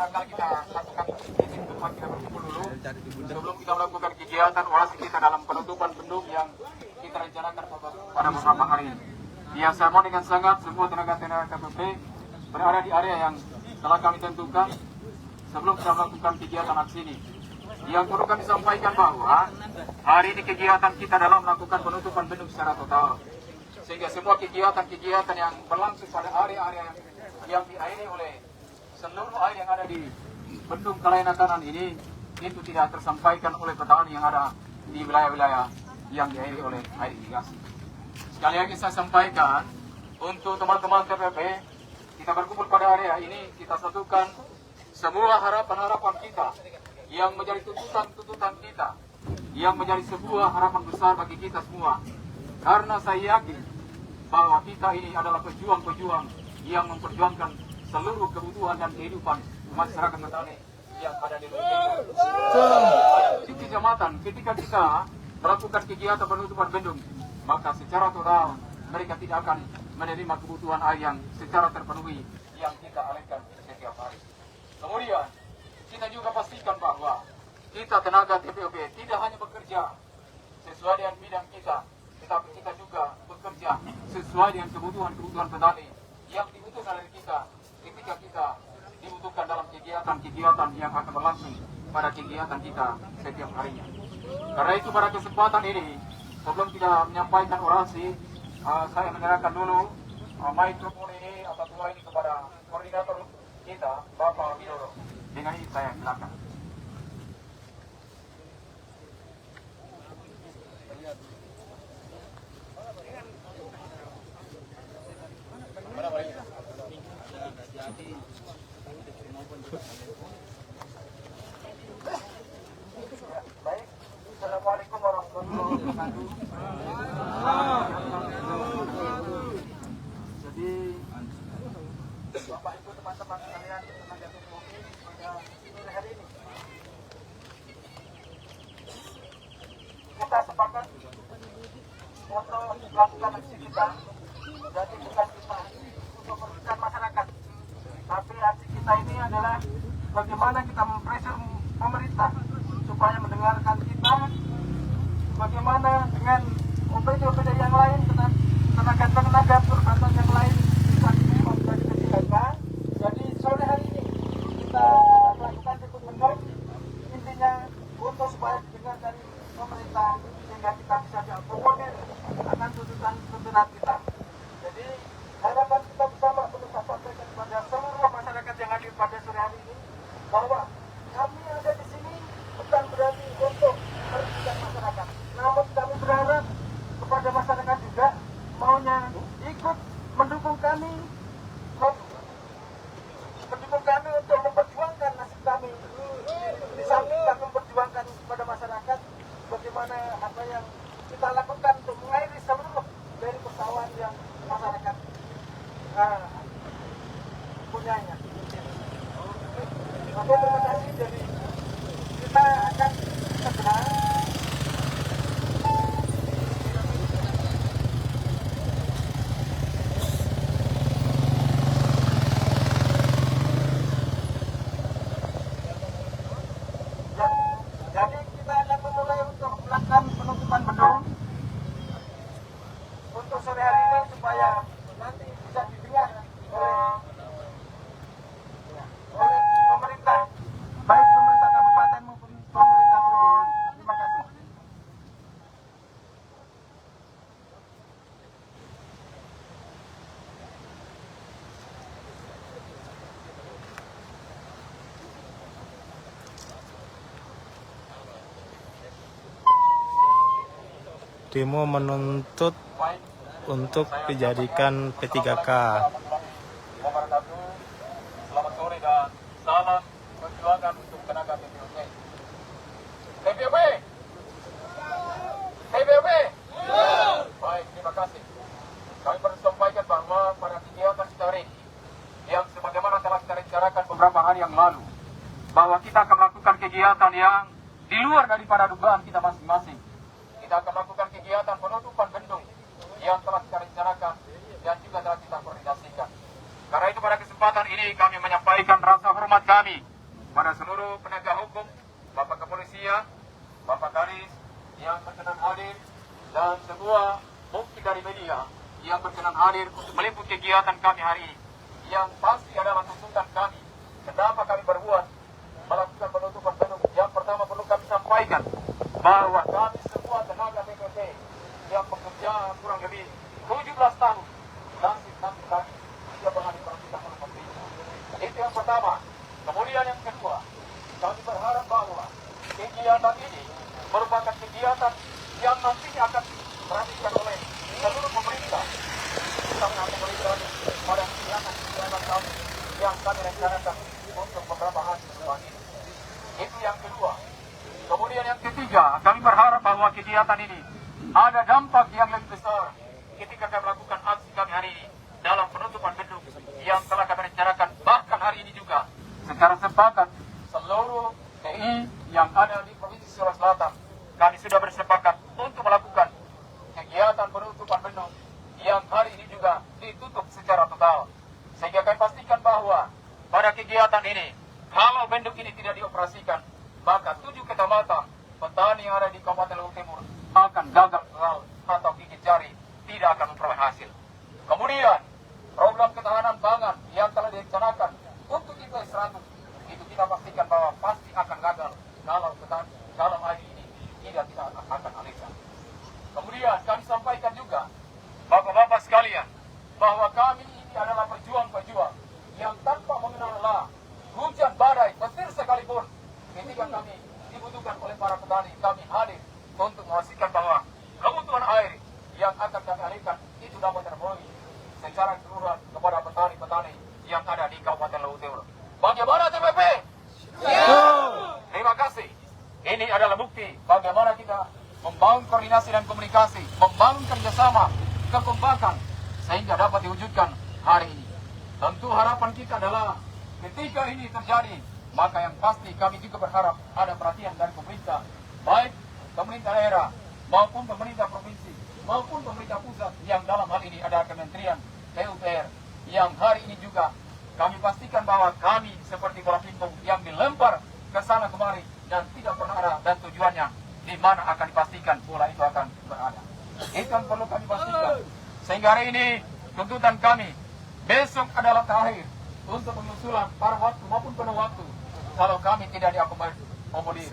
barangkali kita lakukan izin tempat kita berkumpul dulu sebelum kita melakukan kegiatan orasi kita dalam penutupan bendung yang kita rencanakan pada beberapa hari ini. Ya, saya mohon dengan sangat semua tenaga-tenaga KPP berada di area yang telah kami tentukan sebelum kita melakukan kegiatan aksi ini. Yang perlu kami sampaikan bahwa hari ini kegiatan kita dalam melakukan penutupan bendung secara total. Sehingga semua kegiatan-kegiatan yang berlangsung pada area-area yang diairi oleh seluruh air yang ada di bendung Kalainakanan ini itu tidak tersampaikan oleh petani yang ada di wilayah-wilayah yang diairi oleh air irigasi. Sekali lagi saya sampaikan untuk teman-teman TPP, kita berkumpul pada area ini, kita satukan semua harapan-harapan kita yang menjadi tuntutan-tuntutan kita, yang menjadi sebuah harapan besar bagi kita semua. Karena saya yakin bahwa kita ini adalah pejuang-pejuang yang memperjuangkan seluruh kebutuhan dan kehidupan masyarakat petani yang ada di kecamatan. Ketika kita melakukan kegiatan penutupan bendung, maka secara total mereka tidak akan menerima kebutuhan air yang secara terpenuhi yang kita alihkan setiap hari. Kemudian kita juga pastikan bahwa kita tenaga TPOP tidak hanya bekerja sesuai dengan bidang kita, tetapi kita juga bekerja sesuai dengan kebutuhan petani yang dibutuhkan dari kita ketika kita dibutuhkan dalam kegiatan-kegiatan yang akan berlangsung pada kegiatan kita setiap harinya. Karena itu pada kesempatan ini, sebelum kita menyampaikan orasi, saya menyerahkan dulu mikrofon ini atau tua ini kepada koordinator kita, Bapak Widodo. Dengan ini saya silakan. Baik, Assalamualaikum warahmatullahi wabarakatuh. Jadi, Bapak Ibu teman-teman sekalian tenaga TPOP pada sore hari ini kita sepakat untuk melakukan aksi kita. Jadi bukan kita untuk merugikan masyarakat, tapi aksi kita ini adalah bagaimana kita mempressure pemerintah supaya mendengarkan kita, bagaimana dengan OPD-OPD yang lain, tenaga-tenaga perbankan yang lain bisa diperhatikan. Jadi sore hari ini kita melakukan ikut bendung, intinya untuk supaya didengar dari pemerintah sehingga kita bisa diakomodir akan tuntutan kita. Jadi harapan kita bersama perlu saya sampaikan kepada seluruh masyarakat yang hadir pada sore hari ini bahwa kami yang ada di sini bukan berarti untuk merugikan masyarakat, namun kami berharap kepada masyarakat juga maunya ikut mendukung kami untuk memperjuangkan nasib kami. Di samping kami memperjuangkan kepada masyarakat, bagaimana apa yang kita lakukan untuk mengairi seluruh dari persoalan yang masyarakat punyanya. Oke, terima kasih. Jadi kita akan segera penutupan bendung untuk sore hari ini supaya nanti bisa didengar oleh pemerintah, baik pemerintah kabupaten maupun pemerintah provinsi. Terima kasih. Demo menuntut untuk dijadikan P3K. Selamat sore dan salam perjuangan untuk tenaga TPOP. TPOP! TPOP! Baik, terima kasih. Kami perlu sampaikan bahwa pada kegiatan kita hari ini, yang sebagaimana telah kita rencanakan beberapa hari yang lalu, bahwa kita akan melakukan kegiatan yang di luar daripada dugaan kita masing-masing. Kita akan melakukan kegiatan penutupan bendung yang telah kita rencanakan dan juga telah kita koordinasikan. Karena itu pada kesempatan ini kami menyampaikan rasa hormat kami seluruh penegak hukum, Bapak Kepolisian, Bapak Kadis yang berkenan hadir, dan semua bukti dari media yang berkenan hadir untuk meliput kegiatan kami hari ini. Yang pasti adalah tuntutan kami. Kenapa kami berbuat melakukan penutupan gedung? Yang pertama perlu kami sampaikan bahwa kami semua tenaga PPP yang bekerja kurang lebih 17 tahun dan nasib kami tidak pernah diperhatikan oleh pemerintah. Itu yang pertama. Kemudian yang kedua, kami berharap bahwa kegiatan ini merupakan kegiatan yang nantinya akan diperhatikan oleh seluruh pemerintah. Kita pemerintah pada kegiatan kami yang kami rencanakan untuk beberapa hari ke depan ini. Itu yang kedua. Kemudian yang ketiga, kami berharap bahwa kegiatan ini ada dampak yang lebih besar ketika kami melakukan aksi kami hari ini dalam penutupan gedung yang telah kami rencanakan. Bahkan hari ini juga secara sepakat seluruh TI yang ada di Provinsi Sulawesi Selatan kami sudah bersepakat untuk melakukan kegiatan penutupan bendung yang hari ini juga ditutup secara total. Sehingga kami pastikan bahwa pada kegiatan ini, kalau bendung ini tidak dioperasikan, maka 7 kecamatan petani yang ada di Kabupaten Luwu Timur akan gagal total atau gigit jari, tidak akan memperoleh hasil. Kemudian, program ketahanan pangan yang telah direncanakan untuk IPS 100, itu kita pastikan bahwa pasti akan gagal kalau petani dalam hari ini tidak akan alihkan. Kemudian kami sampaikan juga, Bapak-bapak sekalian, bahwa kami ini adalah pejuang-pejuang yang tanpa mengenal lelah, hujan, badai, petir sekalipun, ketika kami dibutuhkan oleh para petani, kami hadir untuk memastikan bahwa kebutuhan air yang akan kami alihkan itu dapat terpenuhi secara keseluruhan kepada petani-petani yang ada di Kabupaten Luwu Timur. Bagaimana TPP? Terima kasih. Ini adalah bukti bagaimana kita membangun koordinasi dan komunikasi, membangun kerjasama, kekompakan, sehingga dapat diwujudkan hari ini. Tentu harapan kita adalah ketika ini terjadi, maka yang pasti kami juga berharap ada perhatian dari pemerintah, baik pemerintah daerah maupun pemerintah provinsi maupun pemerintah pusat, yang dalam hal ini ada Kementerian PUPR, yang hari ini juga kami pastikan bahwa kami seperti bola pingpong yang dilempar ke sana kemari dan tidak pernah ada dan tujuannya di mana akan dipastikan bola itu akan berada. Itu yang perlu kami pastikan. Sehingga hari ini tuntutan kami besok adalah terakhir untuk pengusulan para waktu maupun penuh waktu. Kalau kami tidak diakomodir,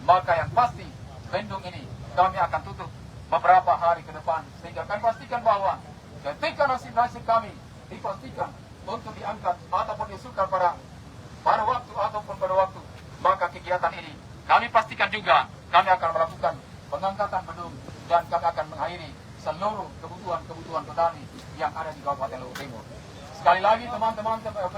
maka yang pasti bendung ini kami akan tutup beberapa hari ke depan. Sehingga kami pastikan bahwa ketika nasib-nasib kami dipastikan untuk diangkat ataupun diusulkan pada waktu ataupun pada waktu, maka kegiatan ini kami pastikan juga kami akan melakukan pengangkatan bendung dan kami akan mengakhiri seluruh kebutuhan petani yang ada di Kabupaten Luwu Timur. Sekali lagi teman-teman TPP,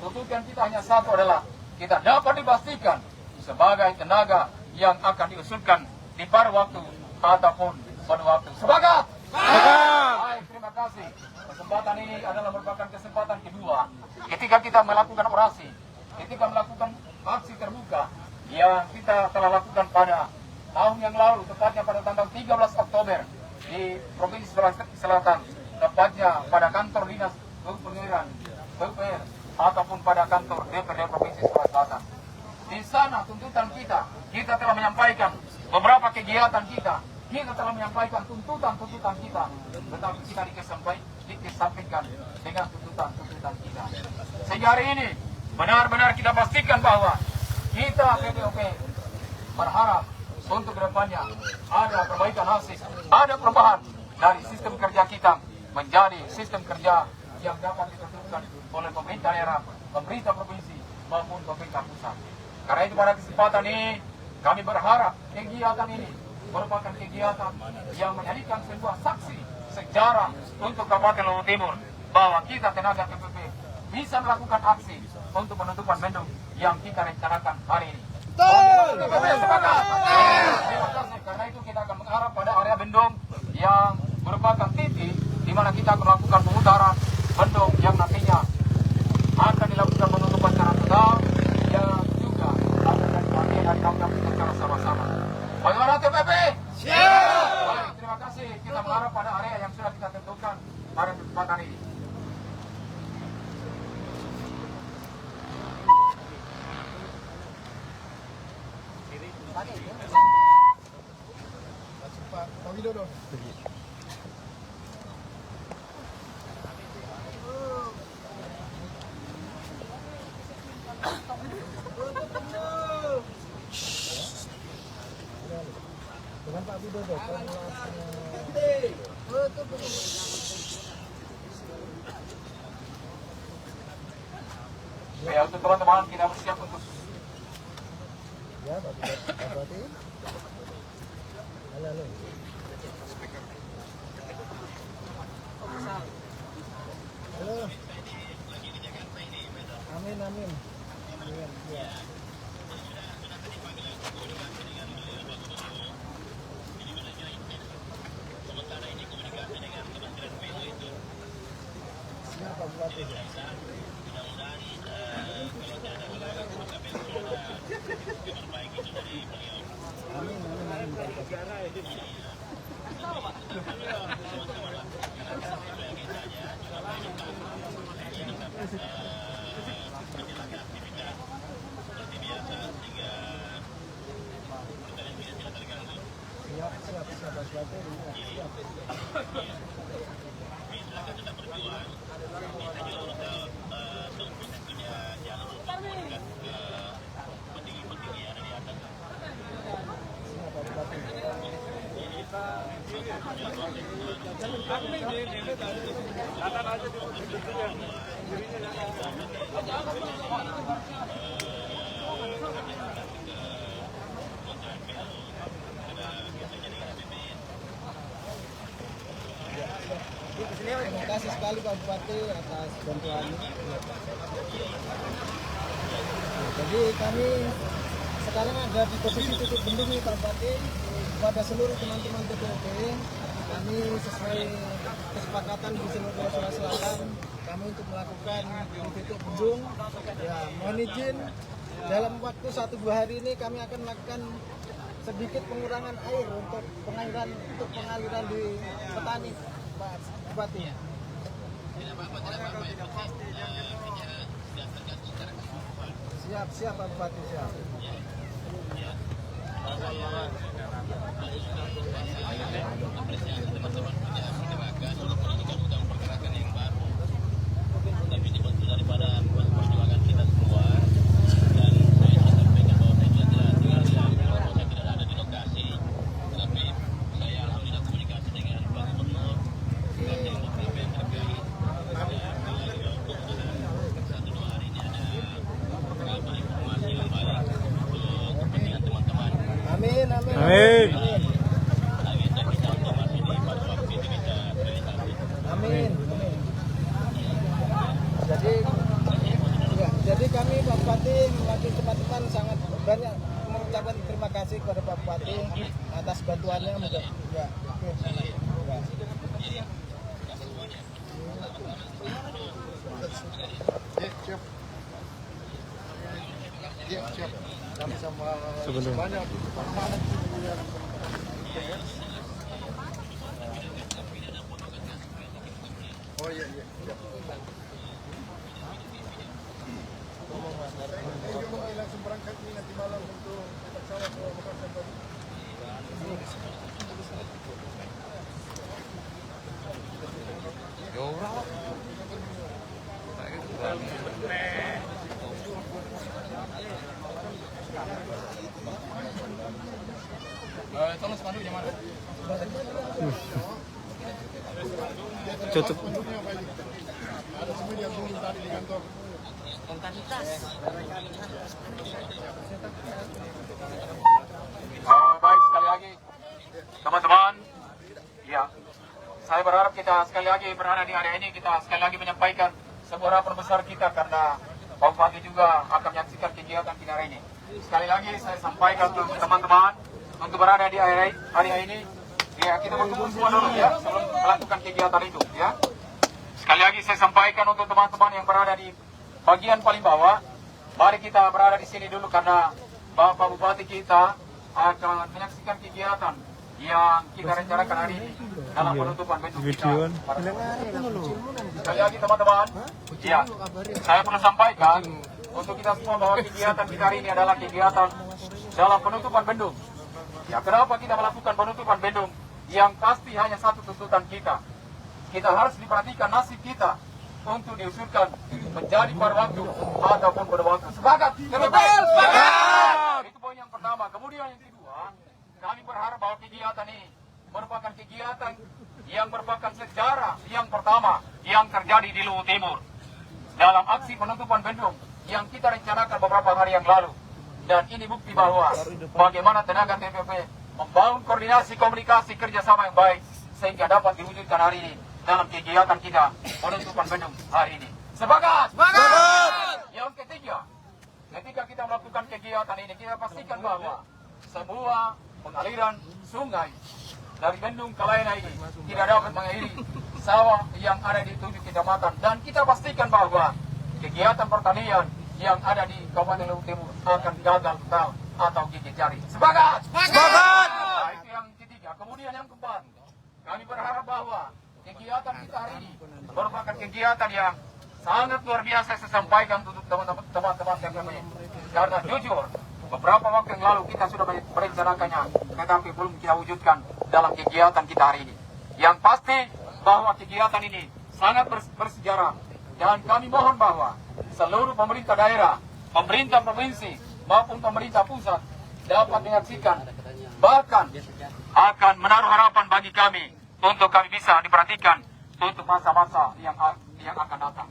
tuntutan kita hanya satu adalah kita dapat dipastikan sebagai tenaga yang akan diusulkan di pada waktu ataupun pada waktu. Semangat! Baik, terima kasih. Kesempatan ini adalah merupakan kesempatan kedua ketika kita melakukan orasi, ketika melakukan aksi terbuka yang kita telah lakukan pada tahun yang lalu, tepatnya pada tanggal 13 Oktober di Provinsi Sulawesi Selatan, tepatnya pada kantor dinas Kepengeran PUPR ataupun pada kantor DPRD Provinsi Sulawesi Selatan. Di sana tuntutan kita telah menyampaikan beberapa kegiatan kita telah menyampaikan tuntutan kita, tetapi kita dikesampingkan dengan tuntutan kita. Sehingga hari ini benar-benar kita pastikan bahwa kita PPOP berharap untuk kedepannya ada perbaikan hasil, ada perubahan dari sistem kerja kita menjadi sistem kerja yang dapat ditentukan oleh pemerintah daerah, pemerintah provinsi maupun pemerintah pusat. Karena itu pada kesempatan ini kami berharap kegiatan ini merupakan kegiatan yang menjadikan sebuah saksi sejarah untuk Kabupaten Luwu Timur bahwa kita tenaga PPP bisa melakukan aksi untuk penutupan bendung yang kita rencanakan hari ini. Terima kasih. Karena itu kita akan mengarah pada area bendung yang merupakan titik di mana kita akan melakukan pemutaran bendung yang nantinya akan dilakukan penutupan secara total yang juga akan dipakai dari kawan kita secara sama-sama. Bagaimana TPP? Siap! Baik, terima kasih. Kita mengarah pada area yang sudah kita tentukan pada kesempatan ini. Pak Widodo. Dengan Pak Widodo. Ya, untuk teman-teman kita bersiap untuk Ya, Pak Bupati. Halo. Halo. Amin, amin. Amin. Ya. Siap, Pak Bupati. Amin, amin, amin. Siap, Pak Bupati. Siap. Terima kasih sekali Pak Bupati atas bantuannya. Jadi kami sekarang ada di posisi titik bendung nih Pak Bupati. Kepada seluruh teman-teman TPOP, kami sesuai kesepakatan di seluruh Sulawesi Selatan, kami untuk melakukan di titik bendung. Ya, mohon izin dalam waktu 1-2 hari ini kami akan melakukan sedikit pengurangan air untuk pengaliran di petani, Pak Bupati. Siap Pak Bupati, siap. Amin, amin. Amin. Amin. Jadi kami Pak Bupati mewakili teman-teman sangat banyak mengucapkan terima kasih kepada Pak Bupati atas bantuannya. Ya. Siap. Kami sama Sebelum. banyak Oh iya. Siap. Langsung berangkat nih nanti malam untuk pesawat ke Makassar. tolong spanduknya mana? Tutup. Ada semua yang tunggu tadi di kantor. Baik, sekali lagi teman-teman, ya saya berharap kita sekali lagi berada di area ini, kita sekali lagi menyampaikan sebuah rapor besar kita karena Pak Bupati juga akan menyaksikan kegiatan kita hari ini. Sekali lagi saya sampaikan untuk teman-teman untuk berada di area ini, ya kita berkumpul semua dulu ya sebelum melakukan kegiatan itu ya. Sekali lagi saya sampaikan untuk teman-teman yang berada di bagian paling bawah, mari kita berada di sini dulu karena Bapak Bupati kita akan menyaksikan kegiatan yang kita rencanakan hari ini dalam penutupan bendung kita. Sekali lagi teman-teman, ya saya perlu sampaikan untuk kita semua bahwa kegiatan kita hari ini adalah kegiatan dalam penutupan bendung. Ya, kenapa kita melakukan penutupan bendung? Yang pasti hanya satu tuntutan kita. Kita harus diperhatikan nasib kita untuk diusulkan menjadi pada waktu ataupun pada waktu. Sepakat? Sepakat! Itu poin yang pertama. Kemudian yang kedua, kami berharap bahwa kegiatan ini merupakan kegiatan yang merupakan sejarah yang pertama yang terjadi di Luwu Timur dalam aksi penutupan bendung yang kita rencanakan beberapa hari yang lalu. Dan ini bukti bahwa bagaimana tenaga TPP membangun koordinasi komunikasi kerjasama yang baik sehingga dapat diwujudkan hari ini dalam kegiatan kita penutupan bendung hari ini. Sepakat? Sepakat! Yang ketiga, ketika kita melakukan kegiatan ini, kita pastikan bahwa semua pengaliran sungai dari bendung Kalaina ini tidak dapat mengairi sawah yang ada di 7 kecamatan. Dan kita pastikan bahwa kegiatan pertanian yang ada di Kabupaten Luwu Timur akan gagal total atau gigit jari. Sepakat? Sepakat! Nah, itu yang ketiga. Kemudian yang keempat, kami berharap bahwa kegiatan kita hari ini merupakan kegiatan yang sangat luar biasa saya sampaikan untuk teman-teman TPP. Karena jujur, beberapa waktu yang lalu kita sudah merencanakannya, tetapi belum kita wujudkan dalam kegiatan kita hari ini. Yang pasti bahwa kegiatan ini sangat bersejarah dan kami mohon bahwa seluruh pemerintah daerah, pemerintah provinsi maupun pemerintah pusat dapat menyaksikan, bahkan akan menaruh harapan bagi kami untuk kami bisa diperhatikan untuk masa-masa yang akan datang.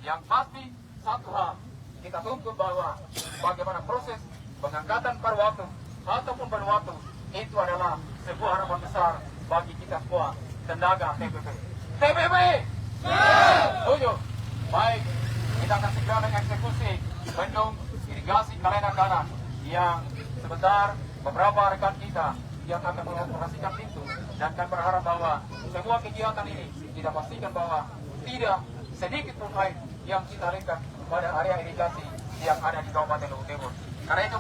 Yang pasti satu hal, kita tuntut bahwa bagaimana proses pengangkatan Parwatu ataupun Banuatu itu adalah sebuah harapan besar bagi kita semua tenaga TPP. TPP! Setuju? Baik, kita akan segera mengeksekusi bendung irigasi Kalaina Kanan yang sebentar beberapa rekan kita yang akan mengoperasikan pintu, dan kami berharap bahwa semua kegiatan ini kita pastikan bahwa tidak sedikit pun air yang kita alirkan pada area irigasi yang ada di Kabupaten Luwu Timur. Karena itu